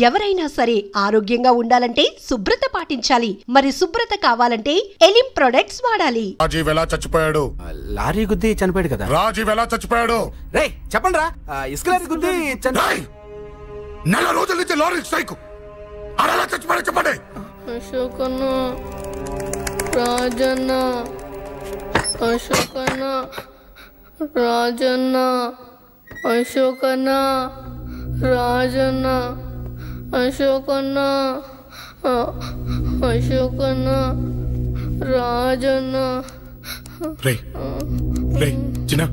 ఎవరైనా సరే ఆరోగ్యంగా ఉండాలంటే శుభ్రత పాటించాలి. మరి శుభ్రత కావాలంటే ఎలిం ప్రొడక్ట్స్ వాడాలి. రాజీవ్ ఎలా చచ్చిపోయాడు? లారీ గుద్ది చనిపోయాడు కదా. రాజీవ్ ఎలా చచ్చిపోయాడు? రే చెప్పండి రా. ఇసుక లారీ గుద్ది నెల రోజుల నుంచి లారీ స్ట్రైక్. అలా చచ్చిపోయాడు చెప్పండి. అశోకన్న, రాజన్న, అశోకన్న, రాజన్న, అశోకన్న, రాజన్న, అశోకన్న, అశోకన్న, రాజన్న. రే రే చిన్న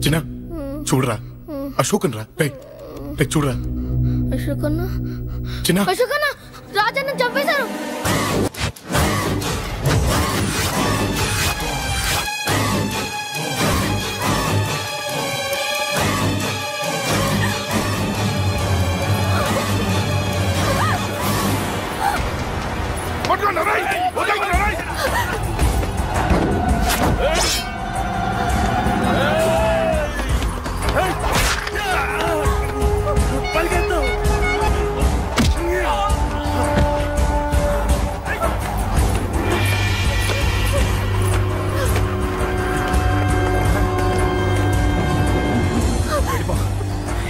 చిన్న చూడరా అశోకన్ రా. రే రే చూడరా అశోకన్న, చిన్న అశోకన్న, రాజన్న చంపేశారు.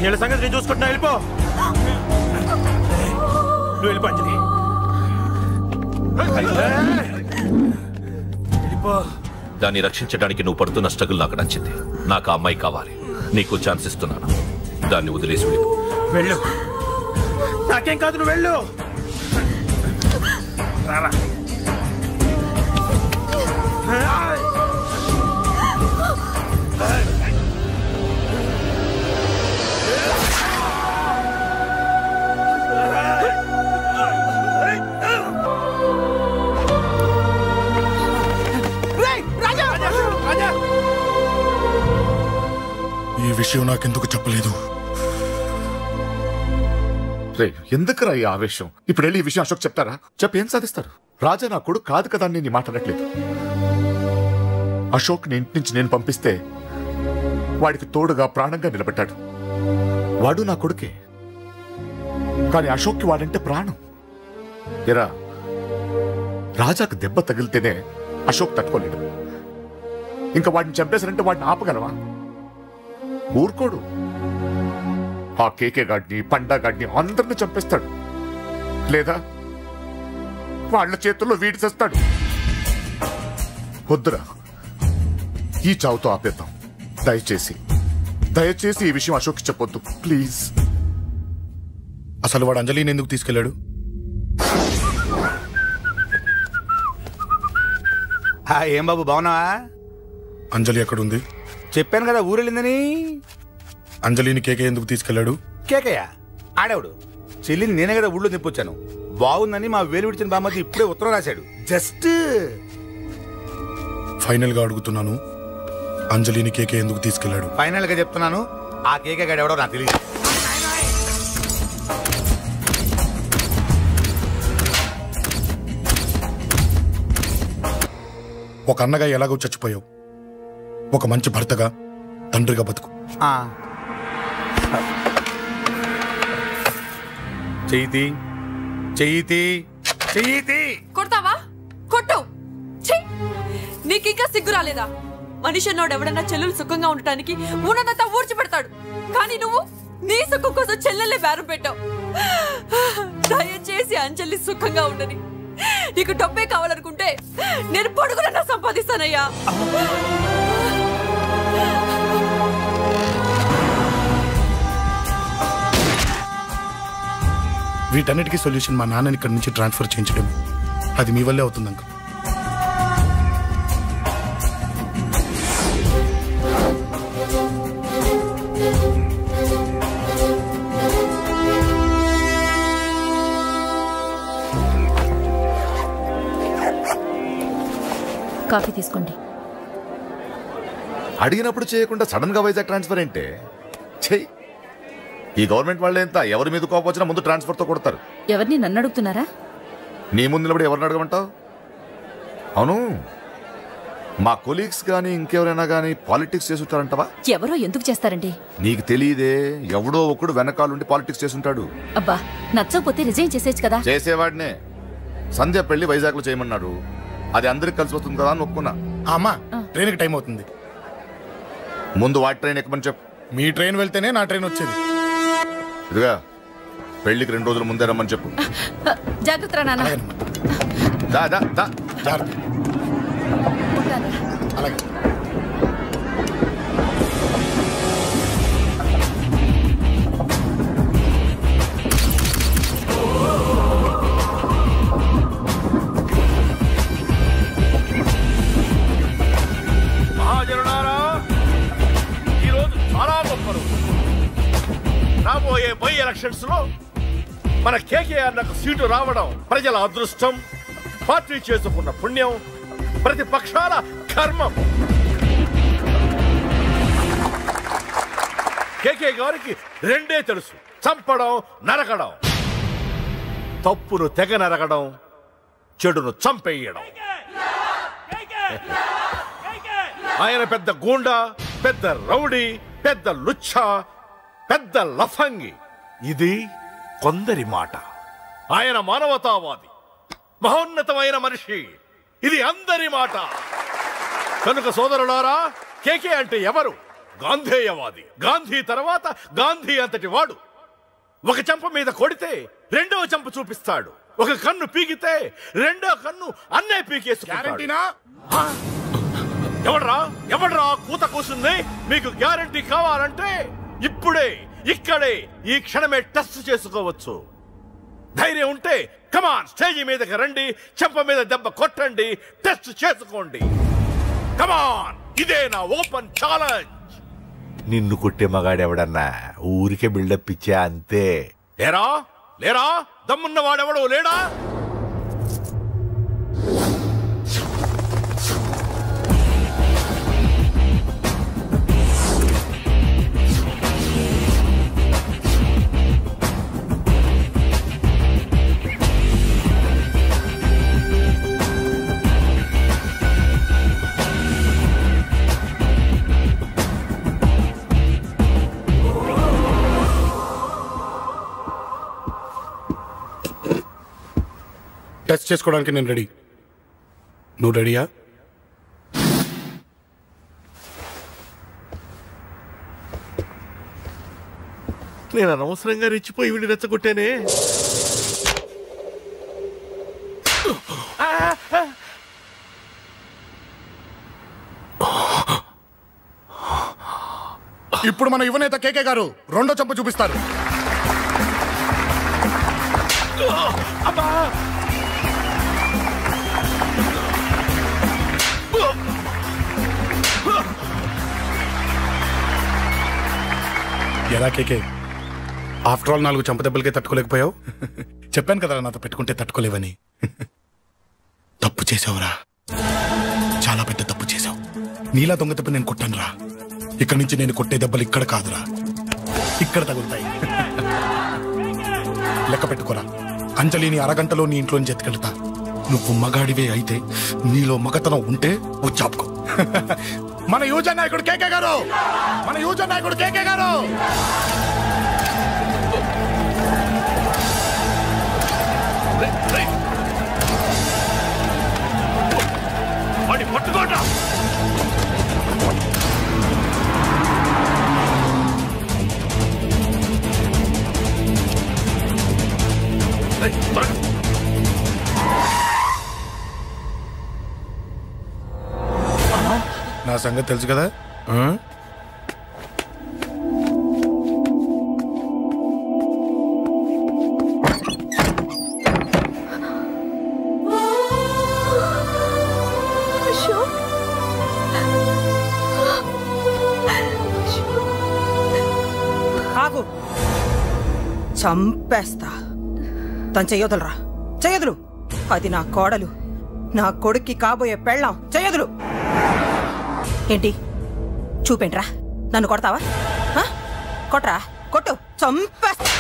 వీళ్ళ సంగతి నేను చూసుకుంటున్నా. వెళ్ళిపో, నువ్వు వెళ్ళిపో అంజలి. దాన్ని రక్షించడానికి నువ్వు పడుతున్న స్ట్రగుల్ నాకు నచ్చింది. నాకు ఆ అమ్మాయి కావాలి. నీకు ఛాన్స్ ఇస్తున్నాను. దాన్ని వదిలేసి వెళ్ళిపో. వెళ్ళు, నాకేం కాదు, నువ్వు వెళ్ళు. రారా. ఈ విషయం నాకెందుకు చెప్పలేదు? ఎందుకురా ఈ ఆవేశం? ఇప్పుడు వెళ్ళి ఈ విషయం అశోక్ చెప్తారా? చెప్పి ఏం సాధిస్తారు? రాజా నా కొడుకు కాదు కదా అని నీ మాట అనట్లేదు. అశోక్ ని ఇంటి నుంచి నేను పంపిస్తే వాడికి తోడుగా ప్రాణంగా నిలబెట్టాడు. వాడు నా కొడుకే, కానీ అశోక్కి వాడంటే ప్రాణం. ఎరా, రాజాకు దెబ్బ తగిలితేనే అశోక్ తట్టుకోలేడు. ఇంకా వాడిని చంపేశారంటే వాడిని ఆపగలవా? ఊరుకోడు. ఆ కేకే గాడిని, పండా గాడిని అందరిని చంపేస్తాడు. లేదా వాళ్ళ చేతుల్లో వీడి చేస్తాడు. వద్దురా, ఈ చావుతో ఆపేద్దాం. దయచేసి దయచేసి ఈ విషయం అశోక్కి చెప్పొద్దు ప్లీజ్. అసలు వాడు అంజలిని ఎందుకు తీసుకెళ్లాడు? ఏం బాబు, బాగున్నావా? అంజలి ఎక్కడుంది? చెప్పాను కదా ఊరెళ్ళిందని. అంజలిని కేకే ఎందుకు తీసుకెళ్లాడు? కేకయ్య ఆడేవుడు. చెల్లిని నేనే కదా ఊళ్ళో నిప్పొచ్చాను. బాగుందని మా వేలు విడిచిన బామ్మది ఇప్పుడే ఉత్తరం రాశాడు. జస్ట్ ఫైనల్ గా అడుగుతున్నాను, అంజలిని కేకే ఎందుకు తీసుకెళ్లాడు? ఫైనల్ గా చెప్తున్నాను, ఆ కేకే గాడు ఎవడో నాకు తెలియదు. ఒక అన్నగా ఎలాగో చచ్చిపోయావు, ఒక మంచి భర్తగా, తండ్రిగా బతుకు. చెయ్యితి చెయ్యితి చెయ్యితి. కొడతావా? కొట్టు. నీకింకా సిగ్గు రాలేదా? మనిషి అన్నోడు ఎవడన్నా చెల్లెలు సుఖంగా ఉండటానికి ఉన్నదంతా ఊడ్చి పెడతాడు. కానీ నువ్వు నీ సుఖం కోసం చెల్లెల్లే బేరం పెట్టావు. దయచేసి అంజలి సుఖంగా ఉండని. నీకు డబ్బే కావాలనుకుంటే నేను పొడుగునన్నా సంపాదిస్తానయ్యా. వీటన్నిటికీ సొల్యూషన్ మా నాన్నని ఇక్కడి నుంచి ట్రాన్స్ఫర్ చేయించడం. అది మీ వల్లే అవుతుంది అంకుల్. కాఫీ తీసుకోండి. అడిగినప్పుడు చేయకుండా సడన్ గా వైజాగ్ ట్రాన్స్ఫర్ ఏంటే? చెయ్యి. ఈ గవర్నమెంట్ వాళ్ళే ఎంత, ఎవరి మీద కోపం వచ్చినా ముందు ట్రాన్స్ఫర్తో కొడతారు. ఎవరిని నన్ను అడుగుతున్నారా? నీ ముందు నిలబడి ఎవరిని అడగమంటావు? అవును, మా కొలీగ్స్ గానీ ఇంకెవరైనా గానీ పాలిటిక్స్ చేస్తుంటారంటవా? ఎవరో ఎందుకు చేస్తారండి? నీకు తెలియదే, ఎవడో ఒకడు వెనకాలండి పాలిటిక్స్ చేస్తుంటాడు. అబ్బా, నచ్చకపోతే రిజైన్ చేసేచ్చు కదా. చేసేవాడినే. సంధ్య పెళ్లి వైజాగ్ లో చేయమన్నాడు. అది అందరికి కలిసి వస్తుంది కదా అని ఒప్పుకున్నా. అమ్మా ట్రైన్కి టైం అవుతుంది. ముందు వాటి ట్రైన్ ఎక్కమని చెప్పు. మీ ట్రైన్ వెళ్తేనే నా ట్రైన్ వచ్చేది. ఇదిగా పెళ్లికి 2 రోజుల ముందే రమ్మని చెప్పు. జాగ్రత్త నాన్న. దా దా దా. జాగ్రత్త. అలాగే. మహాజనులారా, ఈరోజు చాలా గొప్ప రోజు. రాబోయే బై ఎలక్షన్స్ లో మన కేకేఆర్ నాకు సీటు రావడం ప్రజల అదృష్టం, పార్టీ చేసుకున్న పుణ్యం, ప్రతిపక్షాల కర్మం. కేకే గారికి 2 తెలుసు: చంపడం, నరకడం. తప్పును తెగ నరకడం, చెడును చంపేయడం. ఆయన పెద్ద గూండా, పెద్ద రౌడీ, పెద్ద లుచ్చ, పెద్ద లఫంగి. ఇది కొందరి మాట. ఆయన మానవతావాది, మహోన్నతమైన మనిషి. ఇది అందరి మాట. కనుక సోదరులారా, కేకే అంటే ఎవరు? గాంధేయవాది. గాంధీ తర్వాత గాంధీ అంతటి వాడు. ఒక చెంప మీద కొడితే 2వ చెంప చూపిస్తాడు. ఒక కన్ను పీకితే 2వ కన్ను అన్నే పీకేసుకుంటాడు. ఎవడ్రా కూత కూసుంది? మీకు గ్యారంటీ కావాలంటే ఇప్పుడే, ఇక్కడే, ఈ క్షణమే టెస్ట్ చేసుకోవచ్చు. ధైర్యం ఉంటే కమాన్, స్టేజీ మీదకి రండి, చెంప మీద దెబ్బ కొట్టండి, టెస్ట్ చేసుకోండి. కమాన్, ఇదే నా ఓపెన్ ఛాలెంజ్. నిన్ను కొట్టే మగాడెవడన్నా ఊరికే బిల్డప్ ఇచ్చా అంతే. లేరా దమ్మున్న వాడెవడో లేడా? టెస్ట్ చేసుకోవడానికి నేను రెడీ. నువ్వు రెడీయా? నేను అనవసరంగా రెచ్చిపోయి వీడిని రెచ్చగొట్టానే. ఇప్పుడు మన యువనేత కేకే గారు 2వ చెంప చూపిస్తారు. ఎలా కేకే, ఆఫ్టర్ ఆల్ 4 చెంప దెబ్బలకే తట్టుకోలేకపోయావు? చెప్పాను కదా నాతో పెట్టుకుంటే తట్టుకోలేవని. తప్పు చేసావురా, చాలా పెద్ద తప్పు చేసావు. నీలా దొంగ దెబ్బ నేను కొట్టాను రా. ఇక్కడి నుంచి నేను కొట్టే దెబ్బలు ఇక్కడ కాదురా, ఇక్కడ తగులుతాయి. లెక్క పెట్టుకోరా. అంజలిని అరగంటలో నీ ఇంట్లోంచి ఎత్తుకెళ్తా. నువ్వు మగాడివే అయితే, నీలో మగతనం ఉంటే వచ్చాపుకో. మన యువజన నాయకుడు కేకే గారు, మన యువజన నాయకుడు కేకే గారు. పట్టుకోండి. నా సంగతి తెలుసు కదా. ఆగు, చంపేస్తా. తను చెయ్యొదలరా, చెయ్యదులు. అది నా కోడలు, నా కొడుక్కి కాబోయే పెళ్ళాం. చెయ్యదులు. ఏంటి చూపేంట్రా? నన్ను కొడతావా? కొట్రా, కొట్టు, చంపేస్తా.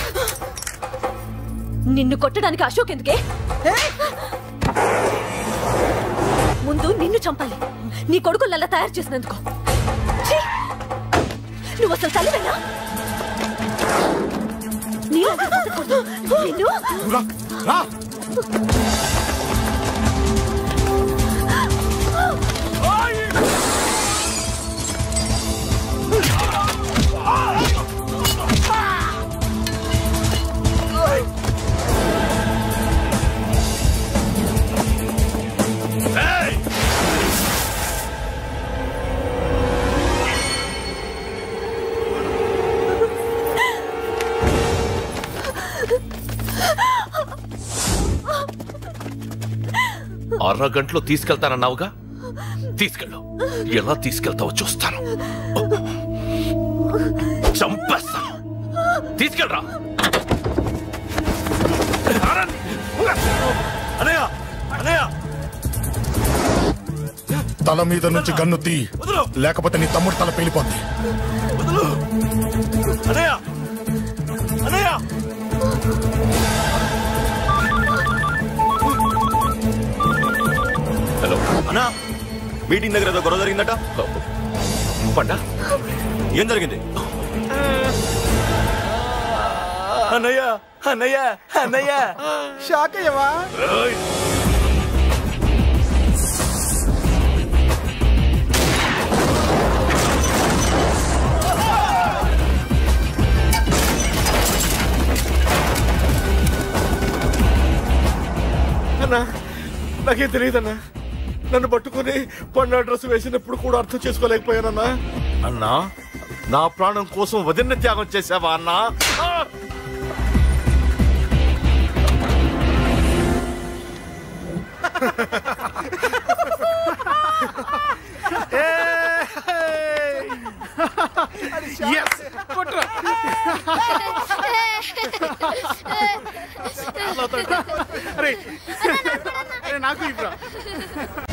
నిన్ను కొట్టడానికి అశోక్ ఎందుకే? ముందు నీ నిన్ను చంపాలి నీ కొడుకులలా తయారు చేసినందుకు. నువ్వు అసలు తల్లివేనా? నిన్ను అరగంటలో తీసుకెళ్తానన్నావుగా, తీసుకెళ్ళు. ఎలా తీసుకెళ్తావో చూస్తాను. చంపేస్తాను. తీసుకెళ్ళరా. అనయ్య అనయ్య తల మీద నుంచి గన్ను తీ, లేకపోతే నీ తమ్ముడు తల పేలిపోద్ది. అనయ్య అనయ్య హలో అన్నా, మీటింగ్ దగ్గర ఏదో గొడవ జరిగిందట. పండా ఏం జరిగింది? అన్నయ్య అన్నయ్య అన్నయ్య షాక్ అయ్యవా? అన్నా నాకేం తెలియదన్నా. నన్ను పట్టుకుని పండు డ్రెస్ వేసినప్పుడు కూడా అర్థం చేసుకోలేకపోయానన్నా. అన్నా, నా ప్రాణం కోసం వదిన త్యాగం చేసావా అన్నా? నాకు